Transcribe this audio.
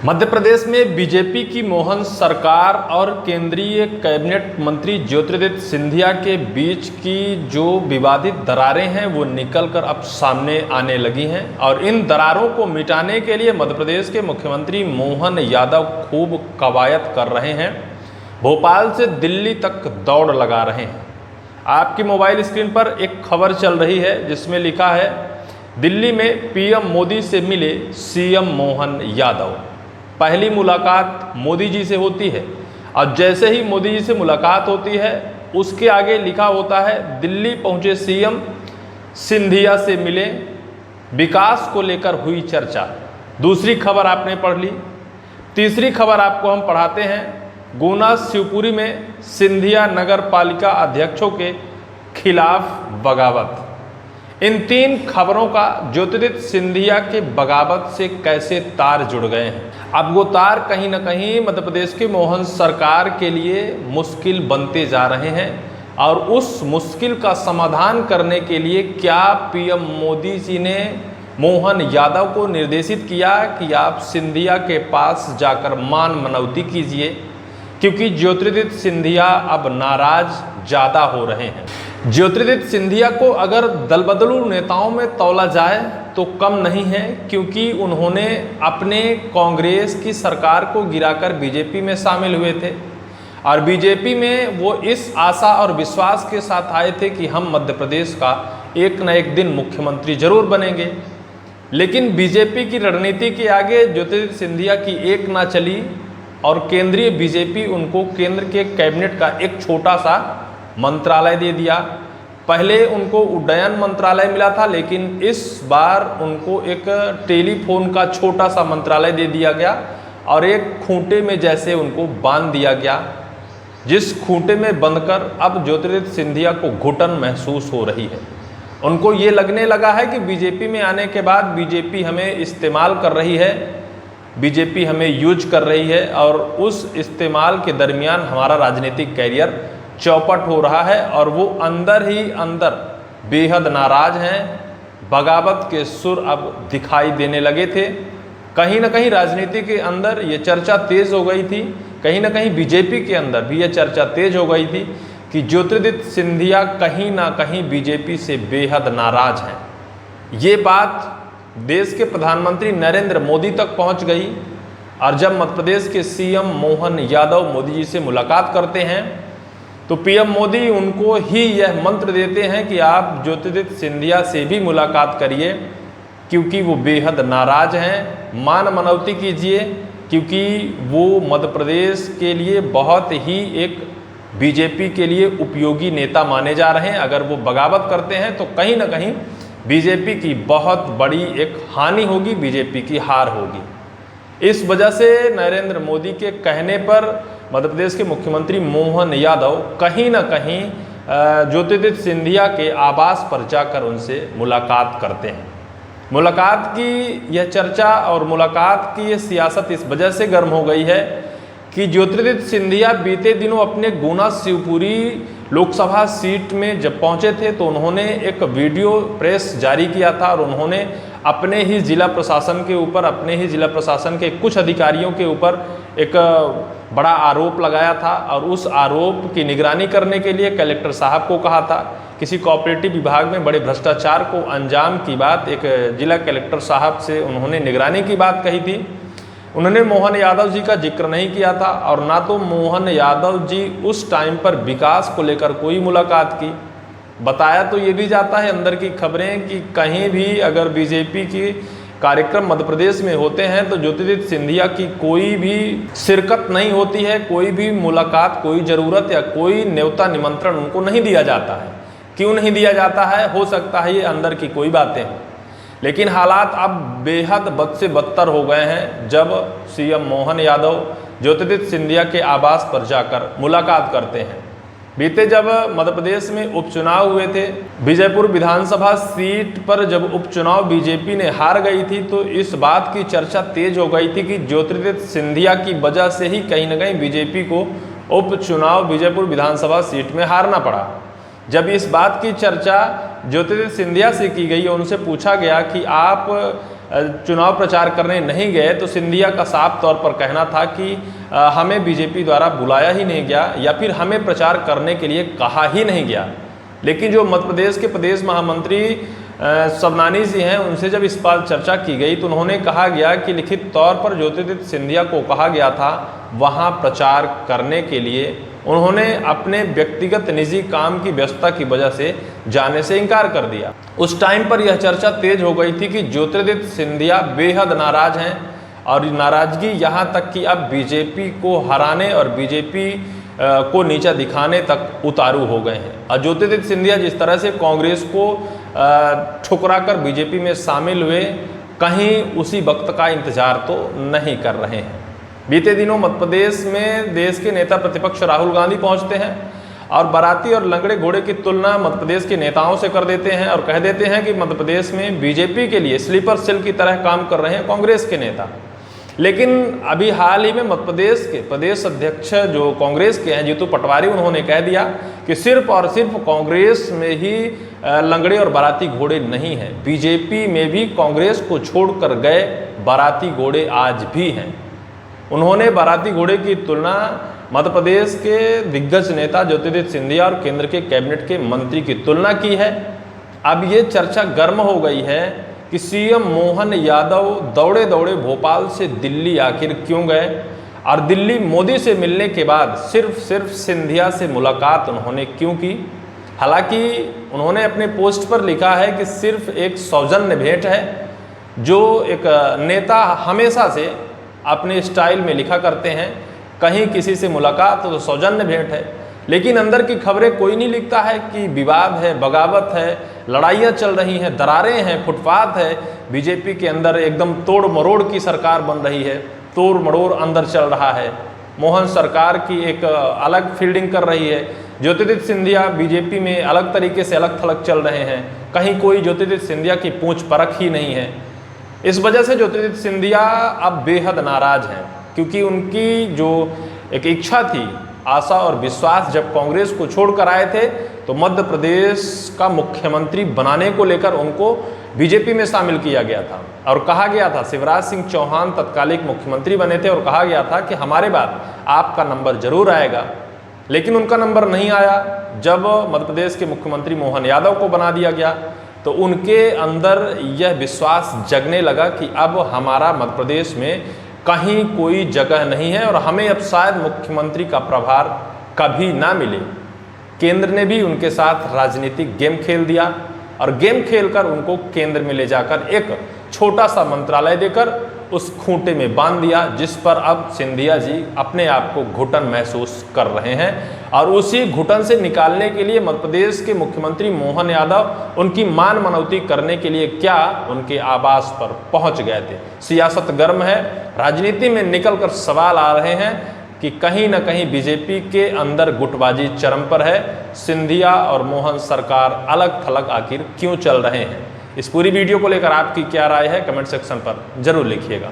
मध्य प्रदेश में बीजेपी की मोहन सरकार और केंद्रीय कैबिनेट मंत्री ज्योतिरादित्य सिंधिया के बीच की जो विवादित दरारें हैं वो निकलकर अब सामने आने लगी हैं और इन दरारों को मिटाने के लिए मध्य प्रदेश के मुख्यमंत्री मोहन यादव खूब कवायद कर रहे हैं। भोपाल से दिल्ली तक दौड़ लगा रहे हैं। आपकी मोबाइल स्क्रीन पर एक खबर चल रही है जिसमें लिखा है, दिल्ली में पीएम मोदी से मिले सीएम मोहन यादव। पहली मुलाकात मोदी जी से होती है और जैसे ही मोदी जी से मुलाकात होती है उसके आगे लिखा होता है, दिल्ली पहुंचे सीएम सिंधिया से मिले, विकास को लेकर हुई चर्चा। दूसरी खबर आपने पढ़ ली। तीसरी खबर आपको हम पढ़ाते हैं, गुना शिवपुरी में सिंधिया नगर पालिका अध्यक्षों के खिलाफ बगावत। इन तीन खबरों का ज्योतिरादित्य सिंधिया के बगावत से कैसे तार जुड़ गए हैं। अब वो तार कहीं ना कहीं मध्य प्रदेश की मोहन सरकार के लिए मुश्किल बनते जा रहे हैं और उस मुश्किल का समाधान करने के लिए क्या पीएम मोदी जी ने मोहन यादव को निर्देशित किया कि आप सिंधिया के पास जाकर मान मनौती कीजिए, क्योंकि ज्योतिरादित्य सिंधिया अब नाराज ज़्यादा हो रहे हैं। ज्योतिरादित्य सिंधिया को अगर दल बदलू नेताओं में तौला जाए तो कम नहीं है, क्योंकि उन्होंने अपने कांग्रेस की सरकार को गिराकर बीजेपी में शामिल हुए थे और बीजेपी में वो इस आशा और विश्वास के साथ आए थे कि हम मध्य प्रदेश का एक न एक दिन मुख्यमंत्री जरूर बनेंगे। लेकिन बीजेपी की रणनीति के आगे ज्योतिरादित्य सिंधिया की एक ना चली और केंद्रीय बीजेपी उनको केंद्र के कैबिनेट का एक छोटा सा मंत्रालय दे दिया। पहले उनको उड्डयन मंत्रालय मिला था, लेकिन इस बार उनको एक टेलीफोन का छोटा सा मंत्रालय दे दिया गया और एक खूंटे में जैसे उनको बांध दिया गया, जिस खूंटे में बंधकर अब ज्योतिरादित्य सिंधिया को घुटन महसूस हो रही है। उनको ये लगने लगा है कि बीजेपी में आने के बाद बीजेपी हमें इस्तेमाल कर रही है, बीजेपी हमें यूज कर रही है और उस इस्तेमाल के दरमियान हमारा राजनीतिक कैरियर चौपट हो रहा है और वो अंदर ही अंदर बेहद नाराज हैं। बगावत के सुर अब दिखाई देने लगे थे। कहीं ना कहीं राजनीति के अंदर ये चर्चा तेज हो गई थी, कहीं ना कहीं बीजेपी के अंदर भी ये चर्चा तेज हो गई थी कि ज्योतिरादित्य सिंधिया कहीं ना कहीं बीजेपी से बेहद नाराज हैं। ये बात देश के प्रधानमंत्री नरेंद्र मोदी तक पहुंच गई और जब मध्य प्रदेश के सीएम मोहन यादव मोदी जी से मुलाकात करते हैं तो पीएम मोदी उनको ही यह मंत्र देते हैं कि आप ज्योतिरादित्य सिंधिया से भी मुलाकात करिए, क्योंकि वो बेहद नाराज हैं। मान मनौती कीजिए, क्योंकि वो मध्य प्रदेश के लिए बहुत ही एक बीजेपी के लिए उपयोगी नेता माने जा रहे हैं। अगर वो बगावत करते हैं तो कहीं ना कहीं बीजेपी की बहुत बड़ी एक हानि होगी, बीजेपी की हार होगी। इस वजह से नरेंद्र मोदी के कहने पर मध्य प्रदेश के मुख्यमंत्री मोहन यादव कहीं ना कहीं ज्योतिरादित्य सिंधिया के आवास पर जाकर उनसे मुलाकात करते हैं। मुलाकात की यह चर्चा और मुलाकात की यह सियासत इस वजह से गर्म हो गई है कि ज्योतिरादित्य सिंधिया बीते दिनों अपने गुना शिवपुरी लोकसभा सीट में जब पहुंचे थे तो उन्होंने एक वीडियो प्रेस जारी किया था और उन्होंने अपने ही जिला प्रशासन के ऊपर, अपने ही जिला प्रशासन के कुछ अधिकारियों के ऊपर एक बड़ा आरोप लगाया था और उस आरोप की निगरानी करने के लिए कलेक्टर साहब को कहा था। किसी कोऑपरेटिव विभाग में बड़े भ्रष्टाचार को अंजाम की बात एक जिला कलेक्टर साहब से उन्होंने निगरानी की बात कही थी। उन्होंने मोहन यादव जी का जिक्र नहीं किया था और ना तो मोहन यादव जी उस टाइम पर विकास को लेकर कोई मुलाकात की। बताया तो ये भी जाता है अंदर की खबरें कि कहीं भी अगर बीजेपी की कार्यक्रम मध्य प्रदेश में होते हैं तो ज्योतिरादित्य सिंधिया की कोई भी शिरकत नहीं होती है, कोई भी मुलाकात, कोई ज़रूरत या कोई न्योता निमंत्रण उनको नहीं दिया जाता है। क्यों नहीं दिया जाता है? हो सकता है ये अंदर की कोई बातें हों, लेकिन हालात अब बेहद बद से बदतर हो गए हैं जब सीएम मोहन यादव ज्योतिरादित्य सिंधिया के आवास पर जाकर मुलाकात करते हैं। बीते जब मध्य प्रदेश में उपचुनाव हुए थे, बीजेपुर विधानसभा सीट पर जब उपचुनाव बीजेपी ने हार गई थी तो इस बात की चर्चा तेज हो गई थी कि ज्योतिरादित्य सिंधिया की वजह से ही कहीं न कहीं बीजेपी को उपचुनाव बीजेपुर विधानसभा सीट में हारना पड़ा। जब इस बात की चर्चा ज्योतिरादित्य सिंधिया से की गई और उनसे पूछा गया कि आप चुनाव प्रचार करने नहीं गए तो सिंधिया का साफ तौर पर कहना था कि हमें बीजेपी द्वारा बुलाया ही नहीं गया या फिर हमें प्रचार करने के लिए कहा ही नहीं गया। लेकिन जो मध्य प्रदेश के प्रदेश महामंत्री सबनानी जी हैं, उनसे जब इस पर चर्चा की गई तो उन्होंने कहा गया कि लिखित तौर पर ज्योतिरादित्य सिंधिया को कहा गया था वहाँ प्रचार करने के लिए, उन्होंने अपने व्यक्तिगत निजी काम की व्यस्तता की वजह से जाने से इनकार कर दिया। उस टाइम पर यह चर्चा तेज हो गई थी कि ज्योतिरादित्य सिंधिया बेहद नाराज हैं और नाराजगी यहाँ तक कि अब बीजेपी को हराने और बीजेपी को नीचा दिखाने तक उतारू हो गए हैं। और ज्योतिरादित्य सिंधिया जिस तरह से कांग्रेस को ठुकराकर बीजेपी में शामिल हुए, कहीं उसी वक्त का इंतजार तो नहीं कर रहे हैं। बीते दिनों मध्य प्रदेश में देश के नेता प्रतिपक्ष राहुल गांधी पहुंचते हैं और बाराती और लंगड़े घोड़े की तुलना मध्य प्रदेश के नेताओं से कर देते हैं और कह देते हैं कि मध्य प्रदेश में बीजेपी के लिए स्लीपर सेल की तरह काम कर रहे हैं कांग्रेस के नेता। लेकिन अभी हाल ही में मध्य प्रदेश के प्रदेश अध्यक्ष जो कांग्रेस के हैं जीतू पटवारी, उन्होंने कह दिया कि सिर्फ और सिर्फ कांग्रेस में ही लंगड़े और बाराती घोड़े नहीं हैं, बीजेपी में भी कांग्रेस को छोड़कर गए बाराती घोड़े आज भी हैं। उन्होंने बाराती घोड़े की तुलना मध्य प्रदेश के दिग्गज नेता ज्योतिरादित्य सिंधिया और केंद्र के कैबिनेट के मंत्री की तुलना की है। अब ये चर्चा गर्म हो गई है कि सीएम मोहन यादव दौड़े दौड़े भोपाल से दिल्ली आखिर क्यों गए और दिल्ली मोदी से मिलने के बाद सिर्फ सिंधिया से मुलाकात उन्होंने क्यों की। हालांकि उन्होंने अपने पोस्ट पर लिखा है कि सिर्फ एक सौजन्य भेंट है, जो एक नेता हमेशा से अपने स्टाइल में लिखा करते हैं, कहीं किसी से मुलाकात तो सौजन्य भेंट है। लेकिन अंदर की खबरें कोई नहीं लिखता है कि विवाद है, बगावत है, लड़ाइयाँ चल रही हैं, दरारें हैं, फुटपाथ है, बीजेपी के अंदर एकदम तोड़ मरोड़ की सरकार बन रही है, तोड़ मरोड़ अंदर चल रहा है। मोहन सरकार की एक अलग फील्डिंग कर रही है, ज्योतिरादित्य सिंधिया बीजेपी में अलग तरीके से अलग थलग चल रहे हैं, कहीं कोई ज्योतिरादित्य सिंधिया की पूंछ परख ही नहीं है। इस वजह से ज्योतिरादित्य सिंधिया अब बेहद नाराज हैं, क्योंकि उनकी जो एक इच्छा थी, आशा और विश्वास, जब कांग्रेस को छोड़कर आए थे तो मध्य प्रदेश का मुख्यमंत्री बनाने को लेकर उनको बीजेपी में शामिल किया गया था और कहा गया था, शिवराज सिंह चौहान तत्कालिक मुख्यमंत्री बने थे और कहा गया था कि हमारे बाद आपका नंबर जरूर आएगा। लेकिन उनका नंबर नहीं आया। जब मध्य प्रदेश के मुख्यमंत्री मोहन यादव को बना दिया गया तो उनके अंदर यह विश्वास जगने लगा कि अब हमारा मध्य प्रदेश में कहीं कोई जगह नहीं है और हमें अब शायद मुख्यमंत्री का प्रभार कभी ना मिले। केंद्र ने भी उनके साथ राजनीतिक गेम खेल दिया और गेम खेलकर उनको केंद्र में ले जाकर एक छोटा सा मंत्रालय देकर उस खूंटे में बांध दिया, जिस पर अब सिंधिया जी अपने आप को घुटन महसूस कर रहे हैं। और उसी घुटन से निकालने के लिए मध्य प्रदेश के मुख्यमंत्री मोहन यादव उनकी मान मनौती करने के लिए क्या उनके आवास पर पहुंच गए थे। सियासत गर्म है, राजनीति में निकलकर सवाल आ रहे हैं कि कहीं ना कहीं बीजेपी के अंदर गुटबाजी चरम पर है। सिंधिया और मोहन सरकार अलग थलग आखिर क्यों चल रहे हैं? इस पूरी वीडियो को लेकर आपकी क्या राय है, कमेंट सेक्शन पर जरूर लिखिएगा।